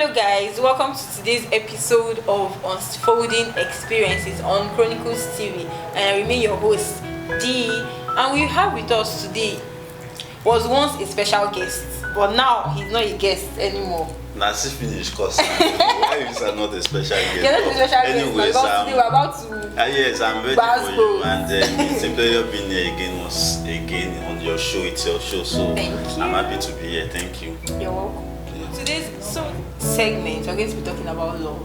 Hello guys, welcome to today's episode of Unfolding Experiences on Chronicles TV, and I remain your host D. And we have with us today was once a special guest, but now he's not a guest anymore. Nasi finished course. Why is I not a special guest? You're not a special guest, Anyways, because today we're about to. Yes, I'm ready for you, and it's a pleasure being here again on your show. It's your show, so Thank you. I'm happy to be here. Thank you. You're welcome. Today's segment, we're going to be talking about love.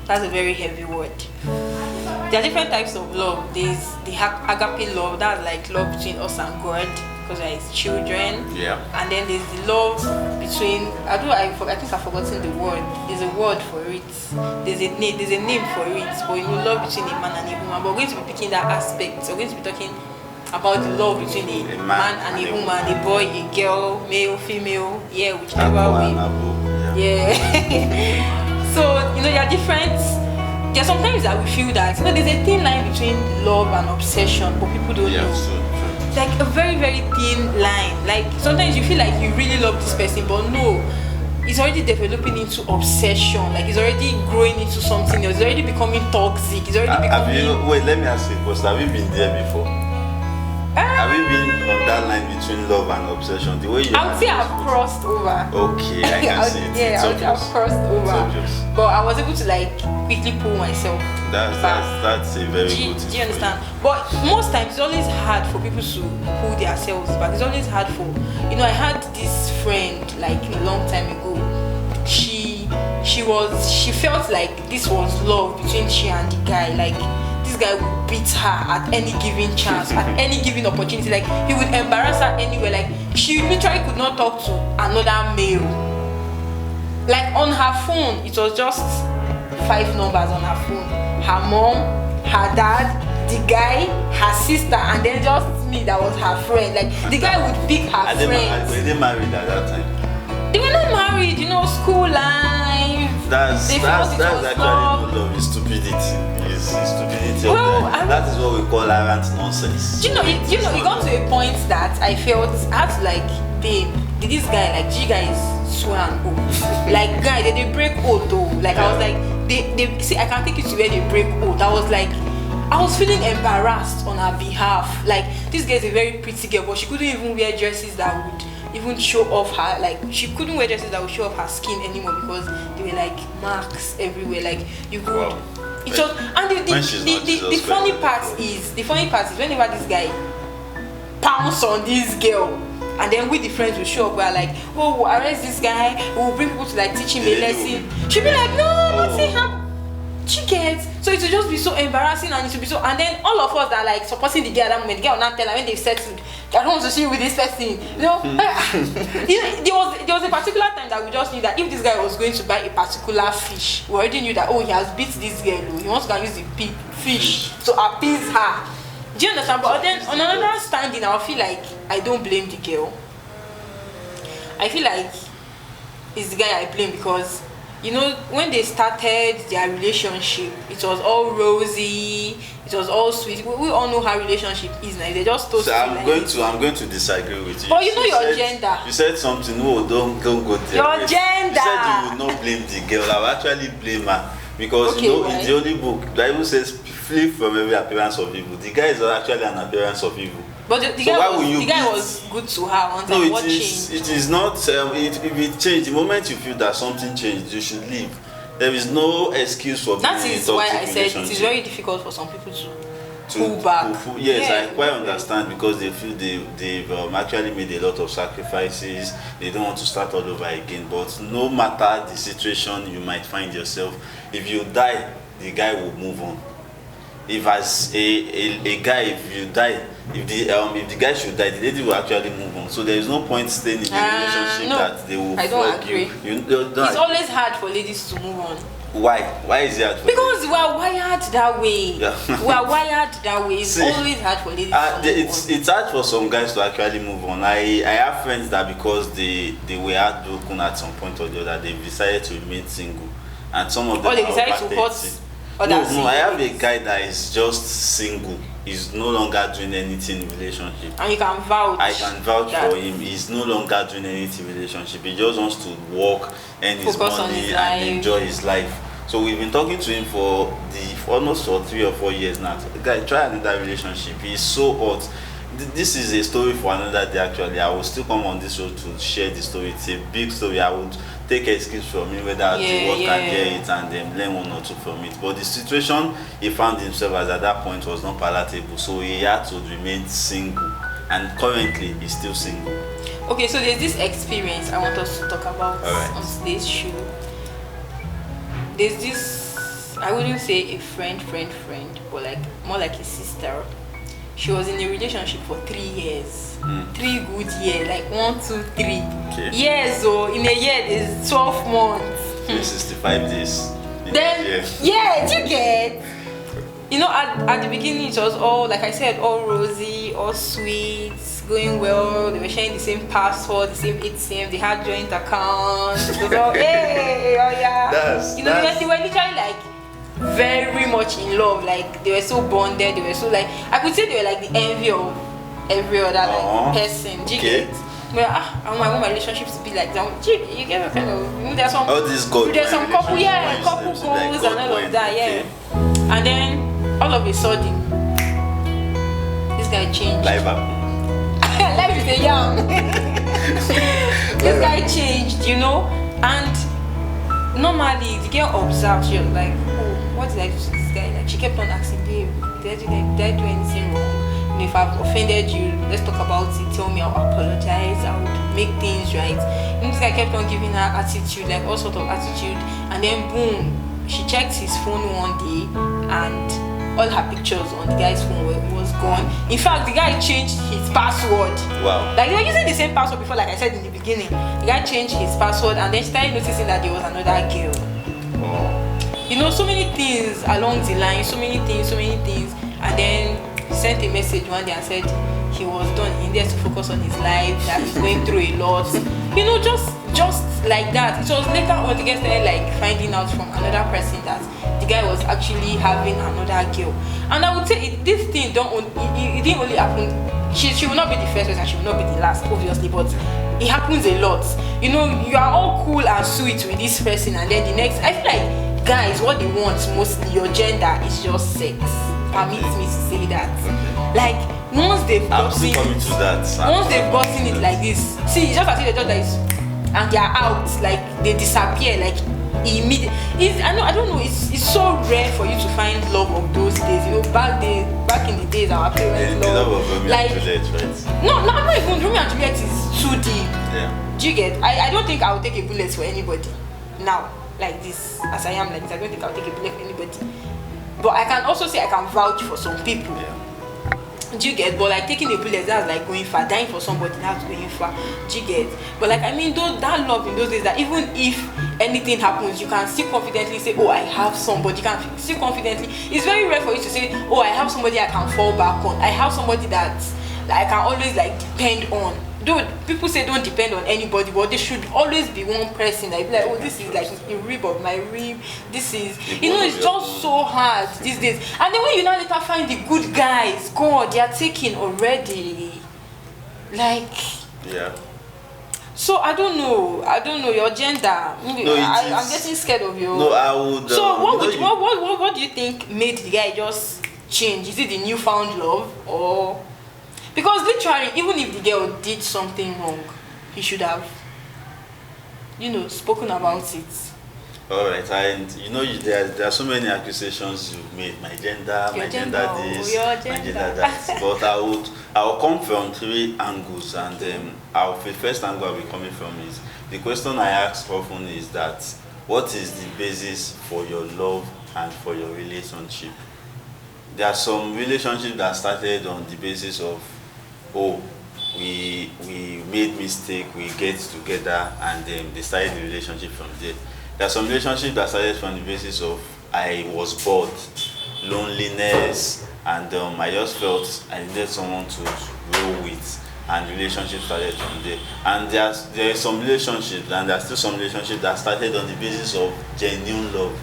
That's a very heavy word. There are different types of love. There's the agape love, that's like love between us and God, because we're his children. Yeah. And then there's the love between, I think I've forgotten the word. There's a word for it. There's a name for it. But love between a man and a woman. But we're going to be picking that aspect. So we're going to be talking about the love between a man and a woman, a boy, a girl, male, female, whichever way. Yeah. So there are different. There are sometimes that we feel that there's a thin line between love and obsession, but people don't know. True. Like a very, very thin line. Like sometimes you feel like you really love this person, but no, it's already developing into obsession. Like it's already growing into something else. It's already becoming toxic. It's already becoming. Wait, let me ask you a question. Have you been there before? Have you been on that line between love and obsession? The way you. I would say I've crossed over. Okay, I can see it. Yeah, I've crossed over. But I was able to quickly pull myself. That's a very good thing. Do you understand? But most times it's always hard for people to pull themselves back. It's always hard for I had this friend a long time ago. She felt like this was love between she and the guy. This guy would beat her at any given chance, at any given opportunity. He would embarrass her anywhere. She literally could not talk to another male. On her phone, it was just 5 numbers on her phone. Her mom, her dad, the guy, her sister, and then just me that was her friend. The guy would pick her friends. Were they married at that time? They were not married, school life. That's actually not love, it's stupidity. It's stupidity of that. That is what we call arrant nonsense. It got to a point that I felt I had to babe, did this guy G guy is swear and oath. Guy, they break oath though. I was they see I can take you to where they break oath. I was feeling embarrassed on her behalf. This girl is a very pretty girl, but she couldn't even wear dresses that would even show off her, she couldn't wear dresses that would show off her skin anymore because they were marks everywhere. You could. Wow. It was, and the funny part is whenever this guy pounce on this girl, and then with the friends will show up, we're we'll arrest this guy, we'll bring people to teach him a lesson. She'll be no, nothing happened. She gets, so it will just be so embarrassing, and it will be so, and then all of us that are supporting the girl at that moment, the girl will not tell her when they've settled, I don't want to see you with this person. There was a particular time that we just knew that if this guy was going to buy a particular fish, we already knew that he has beat this girl, he wants to use the fish to appease her. Do you understand? But then on another standing, I feel I don't blame the girl. I feel it's the guy I blame because when they started their relationship, it was all rosy, it was all sweet. We all know how relationship is now. They just told I'm going to disagree with you. But your gender. You said something. No, don't go there. Your gender. You said you will not blame the girl. I will actually blame her because in the Holy Book, the Bible says, "Flee from every appearance of evil." The guy is actually an appearance of evil. But the guy was good to her. What changed? It is not. If it changed, the moment you feel that something changed, you should leave. There is no excuse for that being in a toxic relationship. That is why I said it is very difficult for some people to pull back. Yes, I quite understand because they feel they've actually made a lot of sacrifices. They don't want to start all over again. But no matter the situation you might find yourself, if you die, the guy will move on. If as a guy, if you die, if the guy should die, the lady will actually move on. So there is no point staying in a relationship that they will. I don't agree. It's always hard for ladies to move on. Why? Why is it hard for because we are wired that way. Yeah. We are wired that way. It's always hard for ladies to move on. It's hard for some guys to actually move on. I have friends that because they were heartbroken at some point or the other, they decided to remain single. And some of them they decided to hurt No, I have a guy that is just single. He's no longer doing anything in relationship. And you can vouch. I can vouch for him. He's no longer doing anything in relationship. He just wants to work, earn his money, and enjoy his life. So we've been talking to him for almost for 3 or 4 years now. So the guy, try another relationship. He's so hot. This is a story for another day. Actually, I will still come on this show to share the story. It's a big story. I would take escapes from him, whether to work and hear it and then learn one or two from it. But the situation he found himself at that point was not palatable, so he had to remain single, and currently he's still single. Okay, so there's this experience I want us to talk about on today's show. There's this, I wouldn't say a friend, but like more like a sister. She was in a relationship for 3 years. 3 good years, like 1, 2, 3 years. So in a year there's 12 months. 365 days. Then do you get? You know, at the beginning it was all, like I said, all rosy, all sweet, going well. They were sharing the same password, the same ATM. They had joint accounts. It was all hey, oh yeah. They were literally like very much in love. Like they were so bonded. They were so like, I could say they were like the envy of every other like person. Do you get? Well, I want my relationships to be like that. You get a kind of, there's some there's some couple goals and all of that, and then all of a sudden this guy changed. Life happened. Life is a young. This guy changed, you know, and normally the girl observed. She was like, oh, what did I do to this guy? Like she kept on asking, babe, did I do anything wrong? If I've offended you, let's talk about it. Tell me, I'll apologize. I would make things right. And this guy kept on giving her attitude, like all sort of attitude. And then boom, she checked his phone one day, and all her pictures on the guy's phone was gone. In fact, the guy changed his password. Wow. Like they were using the same password before, like I said in the beginning. The guy changed his password, and then she started noticing that there was another girl. You know, so many things along the line, so many things, and then he sent a message one day and said he was done. He needed to focus on his life, that he's going through a lot. You know, just like that. It was later on the guy started like finding out from another person that the guy was actually having another girl. And I would say this thing it didn't only happen. She will not be the first person, she will not be the last, obviously, but it happens a lot. You know, you are all cool and sweet with this person, and then the next, I feel like guys, what they want mostly, your gender is just sex. Permit me to say that. Like once they've gotten it like this, see, it's just as if they just like, and they are out, like they disappear, like immediately. I don't know. It's so rare for you to find love of those days. You know, back in the days, our parents love of Romeo like and Juliet, right? No, I'm not even. Romeo and Juliet is too deep. Yeah. Do you get? I don't think I would take a bullet for anybody now, like this, as I am like this. I don't think I'll take a bullet for anybody. But I can also say I can vouch for some people. Yeah. Do you get? But like taking a bullet, that's like going far. Dying for somebody, that's going far. Do you get? But like I mean, that love in those days, that even if anything happens, you can still confidently say, oh, I have somebody. You can still confidently. It's very rare for you to say, oh, I have somebody I can fall back on. I have somebody that I can always like depend on. Though people say don't depend on anybody, but there should always be one person that be like, oh, this is like a rib of my rib. This is, you know, it's just so hard these days. And then when you now later find the good guys, God, they are taken already. Like, yeah. So I don't know your gender. No, I'm getting scared of you. No, I would. So what do you think made the guy just change? Is it the newfound love, or? Because literally, even if the girl did something wrong, he should have, you know, spoken about it. Alright, and you know, there are so many accusations you've made. My gender this, my gender that. But I'll come from 3 angles, and the first angle I'll be coming from is the question I ask often is that what is the basis for your love and for your relationship? There are some relationships that started on the basis of, oh, we made mistake, we get together, and they started the relationship from there. There are some relationships that started from the basis of I was bored, loneliness, and I just felt I needed someone to roll with, and relationships started from there. And there are some relationships, and there are still some relationships that started on the basis of genuine love.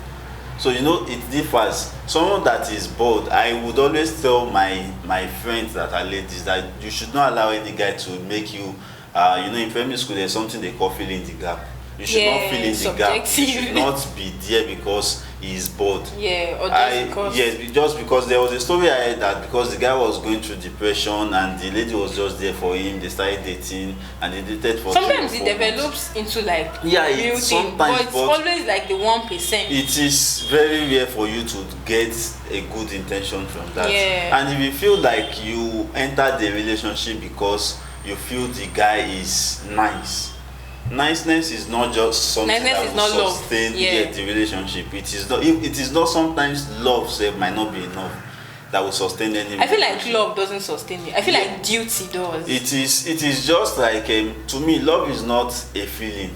So it differs. Someone that is bold, I would always tell my friends that are ladies that you should not allow any guy to make you. In primary school there's something they call filling the gap. You should not fill in the gap. You should not be there because he is bored. Yeah, or just because. Yes, just because there was a story I heard that because the guy was going through depression and the lady was just there for him, they started dating and they dated for. Sometimes it develops into like real thing, but it's always like the 1%. It is very rare for you to get a good intention from that. Yeah. And if you feel like you enter the relationship because you feel the guy is nice. Niceness is not just something that will sustain the relationship. It is not sometimes love might not be enough that will sustain any. I feel like love doesn't sustain it. I feel like duty does. It is just like to me love is not a feeling.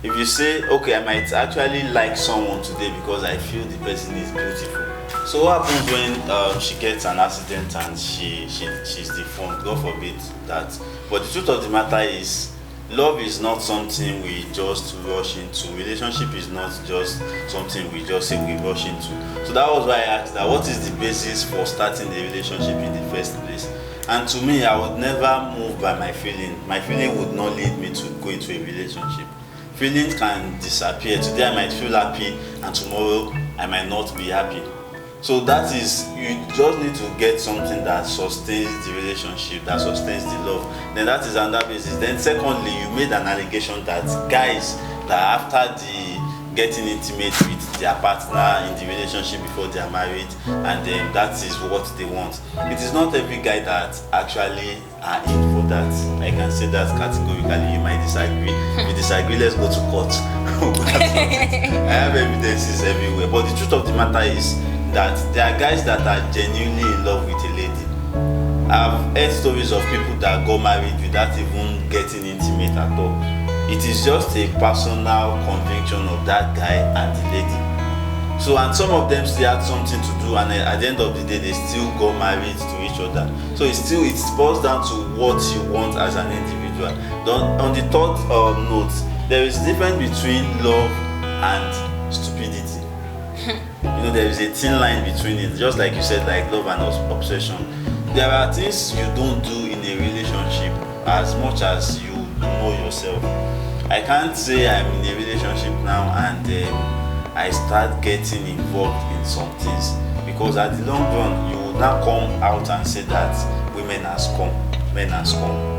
If you say okay, I might actually like someone today because I feel the person is beautiful. So what happens when she gets an accident and she's deformed? God forbid that. But the truth of the matter is, love is not something we just rush into. Relationship is not just something we just say we rush into. So that was why I asked that what is the basis for starting the relationship in the first place? And to me, I would never move by my feeling. My feeling would not lead me to go into a relationship. Feelings can disappear. Today I might feel happy and tomorrow I might not be happy. So that is, you just need to get something that sustains the relationship, that sustains the love. Then that is another basis. Then secondly, you made an allegation that guys that after the getting intimate with their partner in the relationship before they are married, and then that is what they want. It is not every guy that actually are in for that. I can say that categorically. You might disagree. If you disagree, let's go to court. I have evidences everywhere. But the truth of the matter is that there are guys that are genuinely in love with a lady. I've heard stories of people that got married without even getting intimate at all. It is just a personal conviction of that guy and the lady. So, and some of them still had something to do, and at the end of the day, they still got married to each other. So it boils down to what you want as an individual. On the third note, there is a difference between love and stupidity. There is a thin line between it, just like you said, like love and obsession. There are things you don't do in a relationship as much as you know yourself. I can't say I'm in a relationship now and I start getting involved in some things, because at the long run you will now come out and say that women has come, men has come.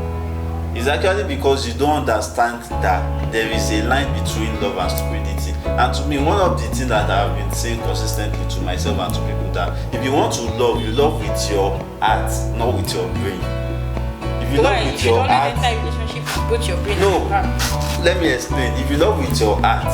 It's actually because you don't understand that there is a line between love and stupidity. And to me, one of the things that I've been saying consistently to myself and to people, that if you want to love, you love with your heart, not with your brain. If you love with your heart, put your brain. No, let me explain. If you love with your heart,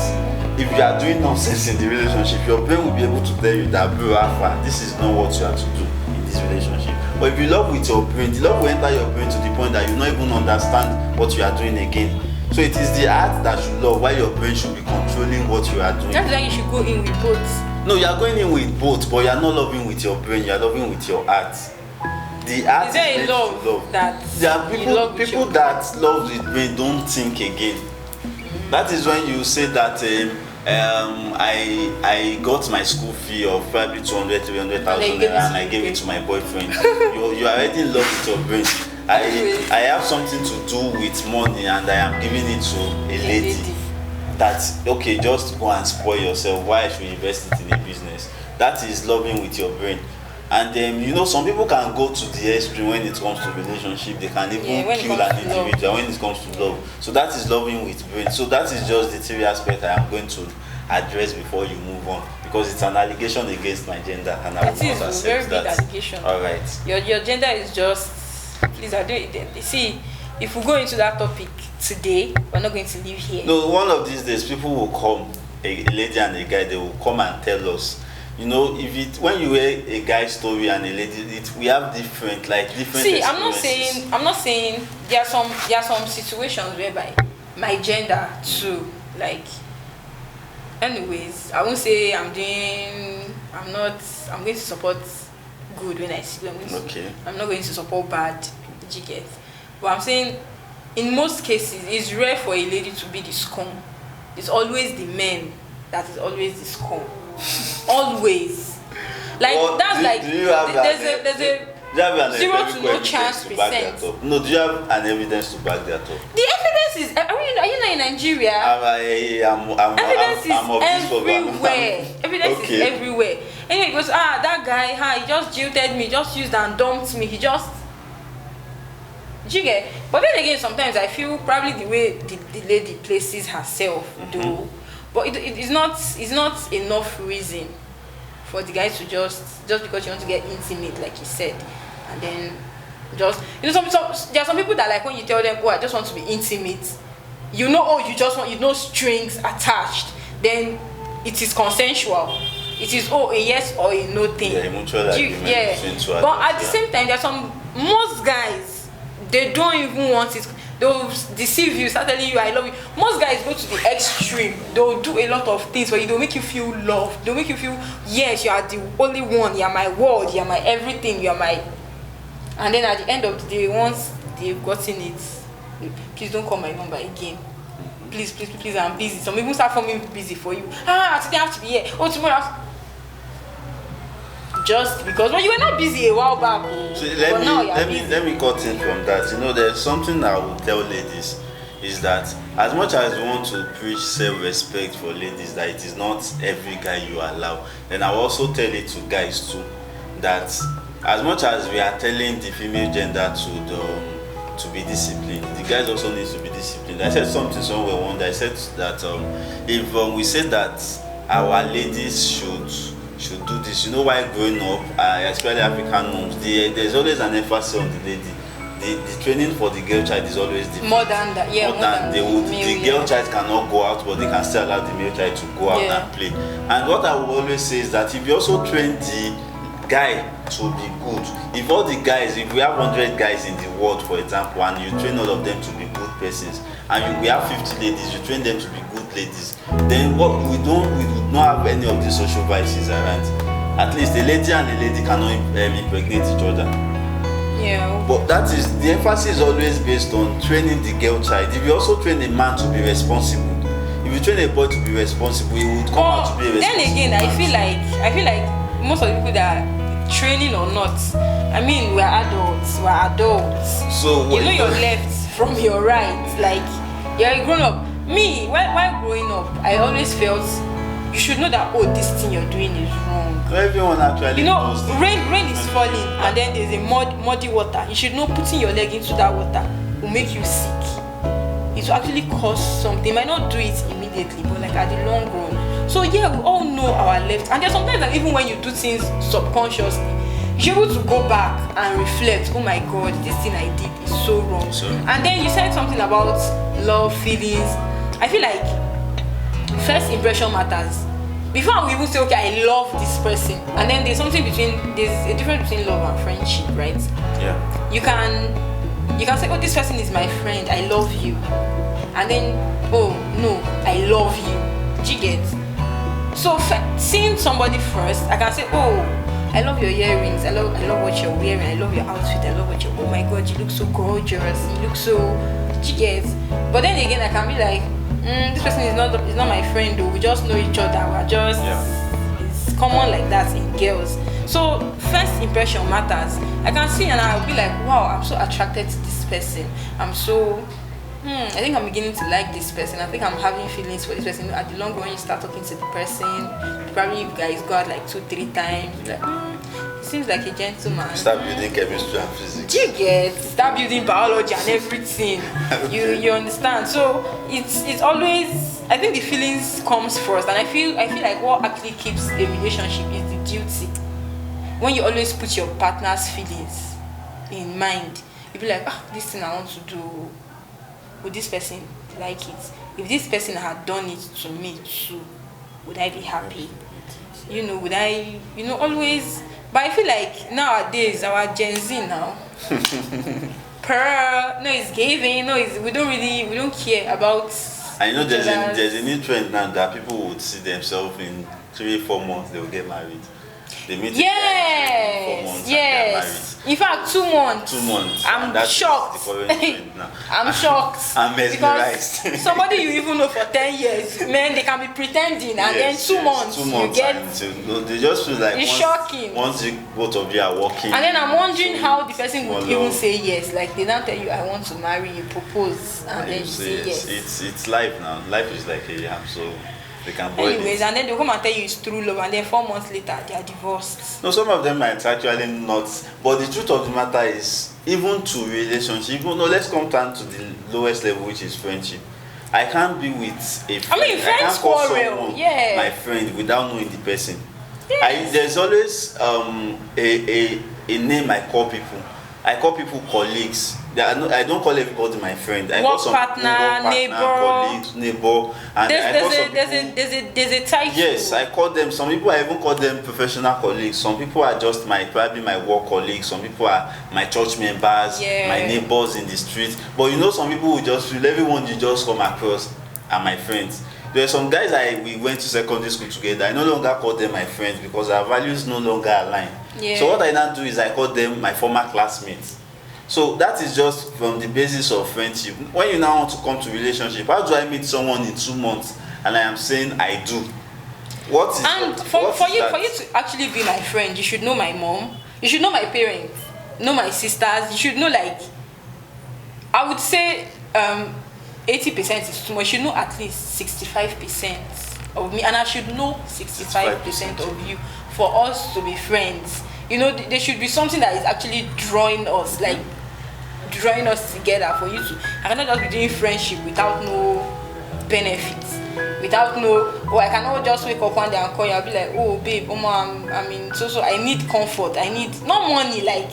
if you are doing nonsense in the relationship, your brain will be able to tell you that, bro, Alpha, this is not what you have to do in this relationship. But if you love with your brain, the love will enter your brain to the point that you not even understand what you are doing again. So it is the heart that you love, while your brain should be controlling what you are doing. That's why you should go in with both. No, you are going in with both, but you are not loving with your brain, you are loving with your heart. The heart is there a love that there are people that love with brain don't think again. That is when you say that I got my school fee of probably 200, 300,000 naira and I gave it to my boyfriend. you are already in love with your brain. I have something to do with money and I am giving it to a lady. That's okay, just go and spoil yourself. Why I should invest it in a business? That is loving with your brain. And then some people can go to the extreme when it comes to relationship. They can even kill an individual when it comes to love. So that is loving with brain. So that is just the theory aspect I am going to address before you move on, because it's an allegation against my gender and I will not accept that. Big allegation. All right. Your gender is just, please, I don't see. If we go into that topic today, we're not going to leave here. No, one of these days people will come, a lady and a guy, they will come and tell us. When you hear a guy's story and a lady, we have different See, experiences. I'm not saying there are some situations whereby my gender too, anyways, I won't say I'm going to support good when I see them. Okay. I'm not going to support bad, did you get? But I'm saying in most cases it's rare for a lady to be the scum. It's always the men that is always the scum. always. Like Well, that's do, like do you have there's do a you have an 0 to empirical no evidence chance to back percent. that up? No, do you have an evidence to back that up? The evidence is. Are you not in Nigeria? Evidence Evidence is everywhere. Evidence is everywhere. Anyway, he goes, that guy, he just jilted me, just used and dumped me. He just. Do you get? But then again, sometimes I feel probably the way the lady places herself, though. But it's not enough reason for the guy to just because you want to get intimate, like you said, and then just there are some people that like when you tell them, I just want to be intimate, you know strings attached, then it is consensual. It is a yes or a no thing. Yeah, mutual agreement between two adults. But at the same time, there are most guys, they don't even want it. They'll deceive you, start telling you I love you. Most guys go to the extreme. They'll do a lot of things for you. They'll make you feel loved. They'll make you feel, yes, you are the only one. You are my world. You are my everything. You are my. And then at the end of the day, once they've gotten it, please don't call my number again. Please, I'm busy. Some people start forming busy for you. Today I have to be here. Tomorrow. Just because you were not busy a while back. So let me cut in from that. There's something I will tell ladies is that as much as we want to preach self-respect for ladies, that it is not every guy you allow, then I will also tell it to guys too, that as much as we are telling the female gender to be disciplined, the guys also need to be disciplined. I said something somewhere one day. I said that if we say that our ladies should do this, why growing up, especially African moms, there's always an emphasis on the lady. The training for the girl child is always different. More than that, yeah. The girl child cannot go out, but they can still allow the male child to go out and play. And what I will always say is that if you also train the guy to be good, if we have 100 guys in the world, for example, and you train all of them to be good persons, and we have 50 ladies, you train them to be good ladies, then we would not have any of the social vices around. At least a lady and a lady cannot impregnate each other. Yeah. But that is, the emphasis is always based on training the girl child. If you also train a man to be responsible, if you train a boy to be responsible, he would come out to be a responsible Then again, man. I feel like most of the people that are training or not, we're adults. So your left from your right. Like you're a grown up. Me, while growing up, I always felt you should know that this thing you're doing is wrong. Everyone actually knows. Rain is falling and then there's a muddy water. You should know putting your leg into that water will make you sick. It will actually cause something. You might not do it immediately, but like at the long run. So we all know our left. And there's sometimes that even when you do things subconsciously, you're able to go back and reflect, oh my God, this thing I did is so wrong. And then you said something about love, feelings. I feel like first impression matters. Before we even say, okay, I love this person, and then there's a difference between love and friendship, right? Yeah. You can say, this person is my friend, I love you, and then, no, I love you. Do you get? So seeing somebody first, I can say, I love your earrings, I love what you're wearing, I love your outfit, I love what oh my God, you look so gorgeous, you look so, do you get? But then again, I can be like, this person is not my friend though. We just know each other. It's common like that in girls. So first impression matters. I can see and I'll be like, wow, I'm so attracted to this person. I think I'm beginning to like this person. I think I'm having feelings for this person. At the long run, you start talking to the person. Probably you guys go out like 2-3 times. Like, he seems like a gentleman. Start building chemistry and physics. You get? Start building biology and everything. You understand? So it's always, I think the feelings comes first, and I feel like what actually keeps a relationship is the duty. When you always put your partner's feelings in mind, you be like, this thing I want to do. Would this person like it? If this person had done it to me too, would I be happy? Would I, always. But I feel like nowadays, our Gen Z now, it's giving, we don't care about. I know there's a new trend now that people would see themselves in 3-4 months, they will get married. They meet a guy in 4 months and they are married. In fact, 2 months. 2 months. I'm and that's shocked. The current trend now. I'm shocked. I'm mesmerized. Because somebody you even know for 10 years, man, they can be pretending, and then 2 months, 2 months, you get. and they just feel like It's shocking. Once both of you are working. And then I'm wondering how the person would even love. say yes. Like they don't tell you, I want to marry you, propose, and then you say yes. It's life now. Life is like a yam, so they can boil Anyways, it. and then they'll come and tell you it's true love, and then 4 months later they are divorced. No, some of them might actually not. But the truth of the matter is, even to relationship, let's come down to the lowest level, which is friendship. I can't be with a friend. I mean, friends can't call quarrel, someone yeah. my friend without knowing the person. Yes. There's always a name I call people. I call people colleagues. I don't call everybody my friend. I call some people work partner, neighbor, colleagues, neighbor, and there's a title. Yes, I call them. Some people I even call them professional colleagues. Some people are just probably my work colleagues. Some people are my church members, my neighbors in the street. But some people will just feel everyone you just come across are my friends. There are some guys we went to secondary school together. I no longer call them my friends because our values no longer align. Yeah. So what I now do is I call them my former classmates. So that is just from the basis of friendship. When you now want to come to relationship, how do I meet someone in 2 months and I am saying I do? For you to actually be my friend, you should know my mom, you should know my parents, know my sisters, you should know, like, I would say 80% is too much. You should know at least 65% of me, and I should know 65% of you for us to be friends. There should be something that is actually drawing us together for you to. I cannot just be doing friendship without no benefits, without I cannot just wake up one day and call you. I'll be like, oh babe, so I need comfort. I need not money, like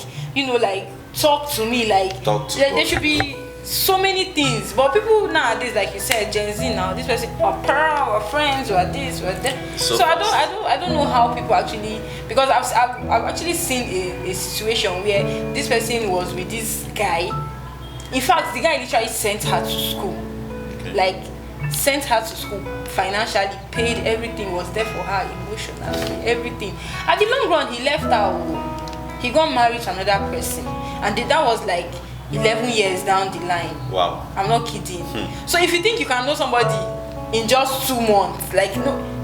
talk to me, like there should be so many things. But people nowadays, like you said, Gen Z now, this person or friends or this or that. So I don't know how people actually, because I've actually seen a situation where this person was with this guy. In fact, the guy literally sent her to school, like sent her to school financially, paid everything, was there for her emotionally, everything. At the long run, he left her. He got married to another person, and that was like 11 years down the line. Wow. I'm not kidding. So if you think you can know somebody in just 2 months, like,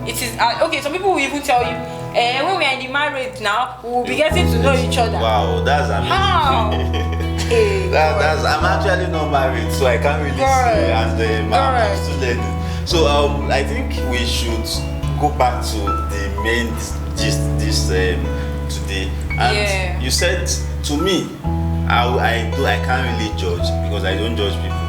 it is okay. Some people will even tell you, when we are in the marriage now, we will be getting to know each other. Wow, that's amazing. How? I'm actually not married, so I can't really say, and I'm still learning. So I think we should go back to the main gist this today. And you said to me, I can't really judge because I don't judge people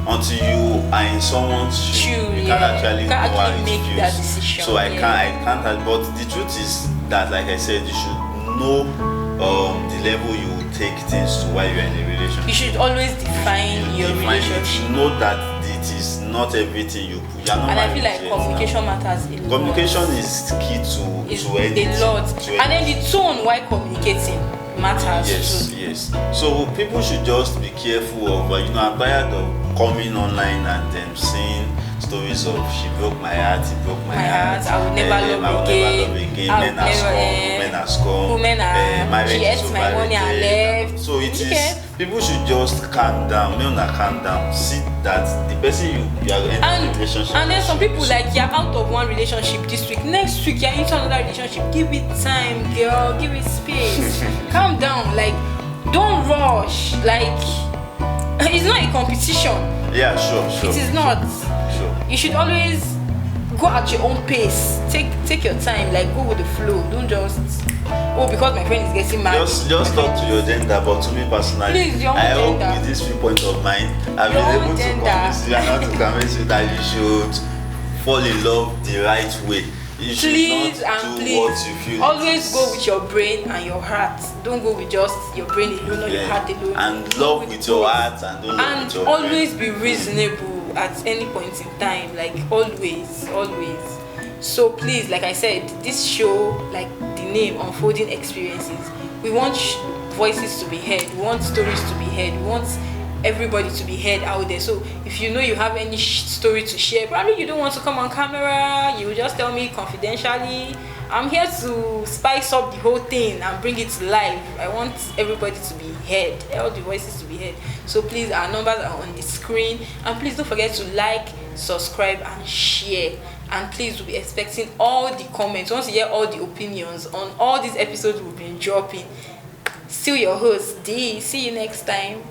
until you are in someone's shoes. You can't actually know how it make feels. that decision. So I can't. But the truth is that, like I said, you should know the level you will take things to while you're in a relationship. You should always define your relationship. You know that it is not everything you put. And I feel like communication matters a lot. Communication is key to anything. A lot. And then the tone while communicating matters too. Yes. So people should just be careful of, I'm tired of coming online and them seeing stories of she broke my heart, he broke my heart. I would never love again. Men are scum. Women are. She ate my money and left. So it is. People should just calm down. Calm down. See that the person you are in a relationship. And then some people, like, you're out of one relationship this week. Next week you're into another relationship. Give it time, girl. Give it space. Calm down. Like, don't rush. Like, it's not a competition. Yeah, sure. It is not. Sure. You should always go at your own pace. Take your time. Like, go with the flow. Don't just because my friend is getting married. Just talk to your gender, but to me personally, please, your own I hope gender. With this viewpoint of mine, I've been able to convince you and not to convince you that you should fall in love the right way. You please should not and do please what you feel. Always go with your brain and your heart. Don't go with just your brain alone or your heart alone. And love with your heart and don't love with your brain. And always be reasonable at any point in time. Like, always. So please, like I said, this show, like the name, Unfolding Experiences, we want voices to be heard, we want stories to be heard, we want everybody to be heard out there. So if you know you have any story to share, probably you don't want to come on camera, you will just tell me confidentially I'm here to spice up the whole thing and bring it to life. I want everybody to be heard, all the voices to be heard. So please, our numbers are on the screen, and please don't forget to like, subscribe, and share. And please, we'll be expecting all the comments. Once you hear all the opinions on all these episodes we've been dropping. Still your host, D. See you next time.